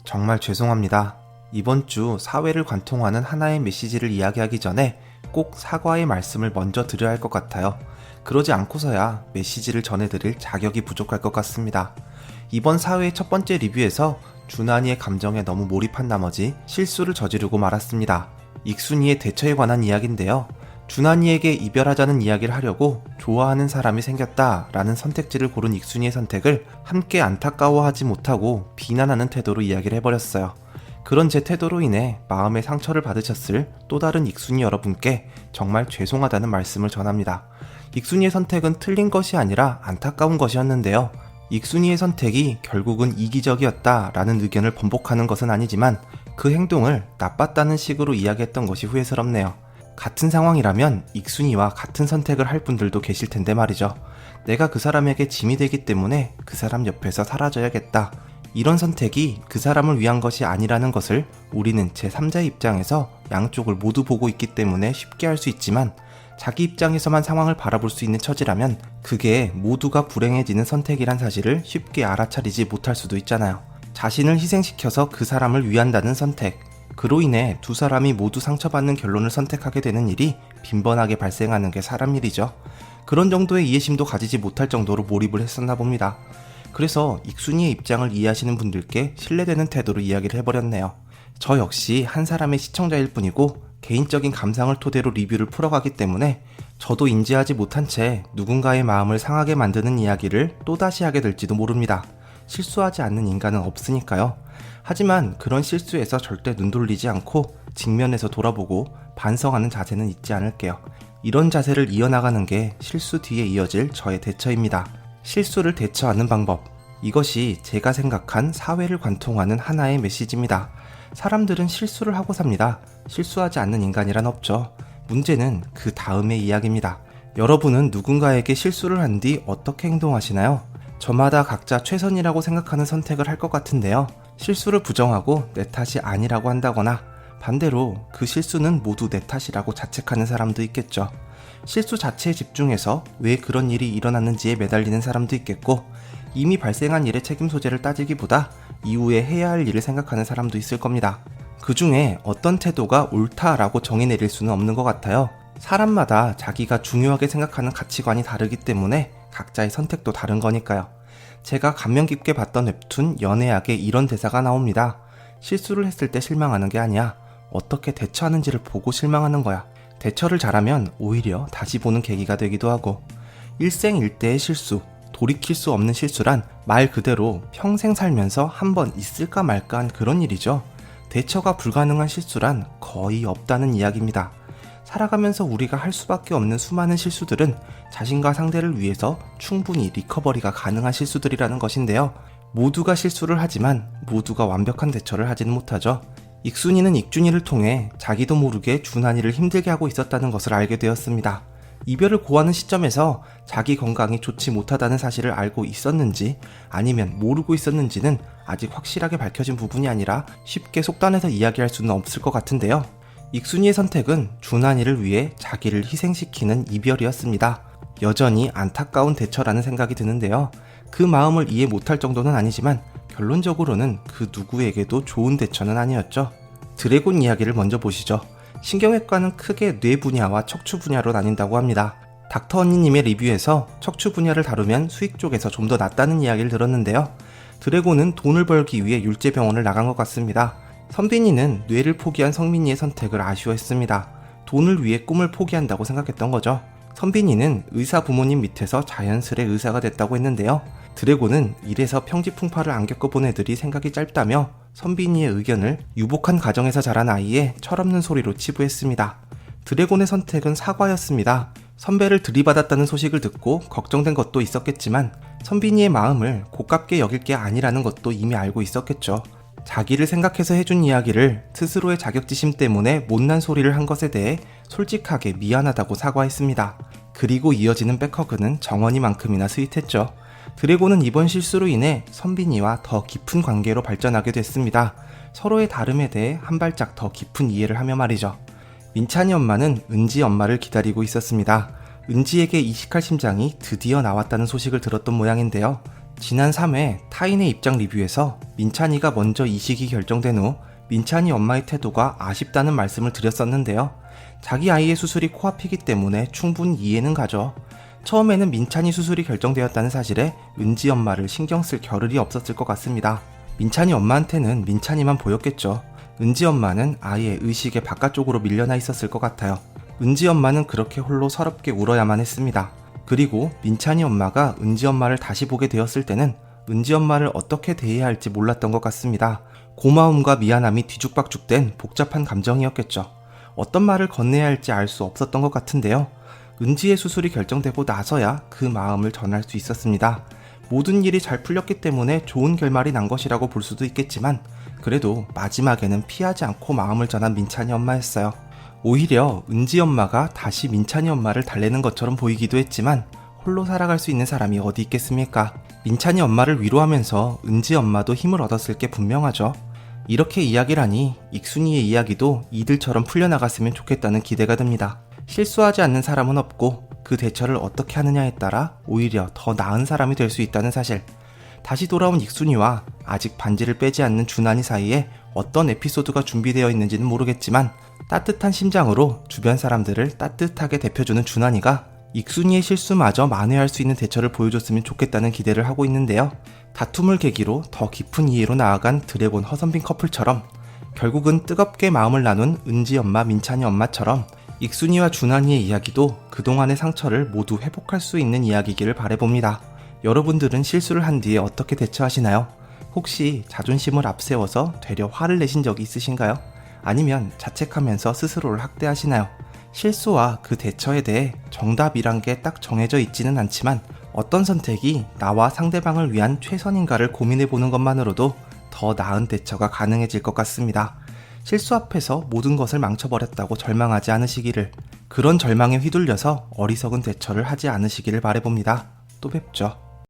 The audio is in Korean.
정말 죄송합니다. 이번 주 사회를 관통하는 하나의 메시지를 이야기하기 전에 꼭 사과의 말씀을 먼저 드려야 할 것 같아요. 그러지 않고서야 메시지를 전해드릴 자격이 부족할 것 같습니다. 이번 사회의 첫 번째 리뷰에서 준하니의 감정에 너무 몰입한 나머지 실수를 저지르고 말았습니다. 익순이의 대처에 관한 이야기인데요. 준하니에게 이별하자는 이야기를 하려고 좋아하는 사람이 생겼다라는 선택지를 고른 익순이의 선택을 함께 안타까워하지 못하고 비난하는 태도로 이야기를 해버렸어요. 그런 제 태도로 인해 마음의 상처를 받으셨을 또 다른 익순이 여러분께 정말 죄송하다는 말씀을 전합니다. 익순이의 선택은 틀린 것이 아니라 안타까운 것이었는데요. 익순이의 선택이 결국은 이기적이었다라는 의견을 번복하는 것은 아니지만 그 행동을 나빴다는 식으로 이야기했던 것이 후회스럽네요. 같은 상황이라면 익순이와 같은 선택을 할 분들도 계실 텐데 말이죠. 내가 그 사람에게 짐이 되기 때문에 그 사람 옆에서 사라져야겠다. 이런 선택이 그 사람을 위한 것이 아니라는 것을 우리는 제3자의 입장에서 양쪽을 모두 보고 있기 때문에 쉽게 할 수 있지만 자기 입장에서만 상황을 바라볼 수 있는 처지라면 그게 모두가 불행해지는 선택이란 사실을 쉽게 알아차리지 못할 수도 있잖아요. 자신을 희생시켜서 그 사람을 위한다는 선택, 그로 인해 두 사람이 모두 상처받는 결론을 선택하게 되는 일이 빈번하게 발생하는 게 사람 일이죠. 그런 정도의 이해심도 가지지 못할 정도로 몰입을 했었나 봅니다. 그래서 익순이의 입장을 이해하시는 분들께 신뢰되는 태도로 이야기를 해버렸네요. 저 역시 한 사람의 시청자일 뿐이고 개인적인 감상을 토대로 리뷰를 풀어가기 때문에 저도 인지하지 못한 채 누군가의 마음을 상하게 만드는 이야기를 또다시 하게 될지도 모릅니다. 실수하지 않는 인간은 없으니까요. 하지만 그런 실수에서 절대 눈 돌리지 않고 직면에서 돌아보고 반성하는 자세는 잊지 않을게요. 이런 자세를 이어나가는 게 실수 뒤에 이어질 저의 대처입니다. 실수를 대처하는 방법, 이것이 제가 생각한 사회를 관통하는 하나의 메시지입니다. 사람들은 실수를 하고 삽니다. 실수하지 않는 인간이란 없죠. 문제는 그 다음의 이야기입니다. 여러분은 누군가에게 실수를 한 뒤 어떻게 행동하시나요? 저마다 각자 최선이라고 생각하는 선택을 할 것 같은데요. 실수를 부정하고 내 탓이 아니라고 한다거나 반대로 그 실수는 모두 내 탓이라고 자책하는 사람도 있겠죠. 실수 자체에 집중해서 왜 그런 일이 일어났는지에 매달리는 사람도 있겠고 이미 발생한 일의 책임 소재를 따지기보다 이후에 해야 할 일을 생각하는 사람도 있을 겁니다. 그 중에 어떤 태도가 옳다라고 정의 내릴 수는 없는 것 같아요. 사람마다 자기가 중요하게 생각하는 가치관이 다르기 때문에 각자의 선택도 다른 거니까요. 제가 감명 깊게 봤던 웹툰 연애학에 이런 대사가 나옵니다. 실수를 했을 때 실망하는 게 아니야. 어떻게 대처하는지를 보고 실망하는 거야. 대처를 잘하면 오히려 다시 보는 계기가 되기도 하고 일생일대의 실수, 돌이킬 수 없는 실수란 말 그대로 평생 살면서 한 번 있을까 말까한 그런 일이죠. 대처가 불가능한 실수란 거의 없다는 이야기입니다. 살아가면서 우리가 할 수밖에 없는 수많은 실수들은 자신과 상대를 위해서 충분히 리커버리가 가능한 실수들이라는 것인데요. 모두가 실수를 하지만 모두가 완벽한 대처를 하지는 못하죠. 익순이는 익준이를 통해 자기도 모르게 준하니를 힘들게 하고 있었다는 것을 알게 되었습니다. 이별을 고하는 시점에서 자기 건강이 좋지 못하다는 사실을 알고 있었는지 아니면 모르고 있었는지는 아직 확실하게 밝혀진 부분이 아니라 쉽게 속단해서 이야기할 수는 없을 것 같은데요. 익순이의 선택은 준하니를 위해 자기를 희생시키는 이별이었습니다. 여전히 안타까운 대처라는 생각이 드는데요. 그 마음을 이해 못할 정도는 아니지만 결론적으로는 그 누구에게도 좋은 대처는 아니었죠. 드래곤 이야기를 먼저 보시죠. 신경외과는 크게 뇌 분야와 척추 분야로 나뉜다고 합니다. 닥터 언니님의 리뷰에서 척추 분야를 다루면 수익 쪽에서 좀 더 낫다는 이야기를 들었는데요. 드래곤은 돈을 벌기 위해 율제병원을 나간 것 같습니다. 선빈이는 뇌를 포기한 성민이의 선택을 아쉬워했습니다. 돈을 위해 꿈을 포기한다고 생각했던 거죠. 선빈이는 의사 부모님 밑에서 자연스레 의사가 됐다고 했는데요. 드래곤은 이래서 평지풍파를 안 겪어본 애들이 생각이 짧다며 선빈이의 의견을 유복한 가정에서 자란 아이의 철없는 소리로 치부했습니다. 드래곤의 선택은 사과였습니다. 선배를 들이받았다는 소식을 듣고 걱정된 것도 있었겠지만 선빈이의 마음을 고깝게 여길 게 아니라는 것도 이미 알고 있었겠죠. 자기를 생각해서 해준 이야기를 스스로의 자격지심 때문에 못난 소리를 한 것에 대해 솔직하게 미안하다고 사과했습니다. 그리고 이어지는 백허그는 정원이만큼이나 스윗했죠. 드래곤은 이번 실수로 인해 선빈이와 더 깊은 관계로 발전하게 됐습니다. 서로의 다름에 대해 한 발짝 더 깊은 이해를 하며 말이죠. 민찬이 엄마는 은지 엄마를 기다리고 있었습니다. 은지에게 이식할 심장이 드디어 나왔다는 소식을 들었던 모양인데요. 지난 3회 타인의 입장 리뷰에서 민찬이가 먼저 이식이 결정된 후 민찬이 엄마의 태도가 아쉽다는 말씀을 드렸었는데요. 자기 아이의 수술이 코앞이기 때문에 충분히 이해는 가죠. 처음에는 민찬이 수술이 결정되었다는 사실에 은지 엄마를 신경 쓸 겨를이 없었을 것 같습니다. 민찬이 엄마한테는 민찬이만 보였겠죠. 은지 엄마는 아예 의식의 바깥쪽으로 밀려나 있었을 것 같아요. 은지 엄마는 그렇게 홀로 서럽게 울어야만 했습니다. 그리고 민찬이 엄마가 은지 엄마를 다시 보게 되었을 때는 은지 엄마를 어떻게 대해야 할지 몰랐던 것 같습니다. 고마움과 미안함이 뒤죽박죽된 복잡한 감정이었겠죠. 어떤 말을 건네야 할지 알 수 없었던 것 같은데요. 은지의 수술이 결정되고 나서야 그 마음을 전할 수 있었습니다. 모든 일이 잘 풀렸기 때문에 좋은 결말이 난 것이라고 볼 수도 있겠지만 그래도 마지막에는 피하지 않고 마음을 전한 민찬이 엄마였어요. 오히려 은지 엄마가 다시 민찬이 엄마를 달래는 것처럼 보이기도 했지만 홀로 살아갈 수 있는 사람이 어디 있겠습니까? 민찬이 엄마를 위로하면서 은지 엄마도 힘을 얻었을 게 분명하죠. 이렇게 이야기를 하니 익순이의 이야기도 이들처럼 풀려나갔으면 좋겠다는 기대가 듭니다. 실수하지 않는 사람은 없고 그 대처를 어떻게 하느냐에 따라 오히려 더 나은 사람이 될 수 있다는 사실. 다시 돌아온 익순이와 아직 반지를 빼지 않는 준환이 사이에 어떤 에피소드가 준비되어 있는지는 모르겠지만 따뜻한 심장으로 주변 사람들을 따뜻하게 대표주는 준환이가 익순이의 실수마저 만회할 수 있는 대처를 보여줬으면 좋겠다는 기대를 하고 있는데요. 다툼을 계기로 더 깊은 이해로 나아간 드래곤 허선빈 커플처럼 결국은 뜨겁게 마음을 나눈 은지 엄마 민찬이 엄마처럼 익순이와 준환이의 이야기도 그동안의 상처를 모두 회복할 수 있는 이야기이기를 바라봅니다. 여러분들은 실수를 한 뒤에 어떻게 대처하시나요? 혹시 자존심을 앞세워서 되려 화를 내신 적이 있으신가요? 아니면 자책하면서 스스로를 학대하시나요? 실수와 그 대처에 대해 정답이란 게 딱 정해져 있지는 않지만 어떤 선택이 나와 상대방을 위한 최선인가를 고민해보는 것만으로도 더 나은 대처가 가능해질 것 같습니다. 실수 앞에서 모든 것을 망쳐버렸다고 절망하지 않으시기를, 그런 절망에 휘둘려서 어리석은 대처를 하지 않으시기를 바라봅니다. 또 뵙죠.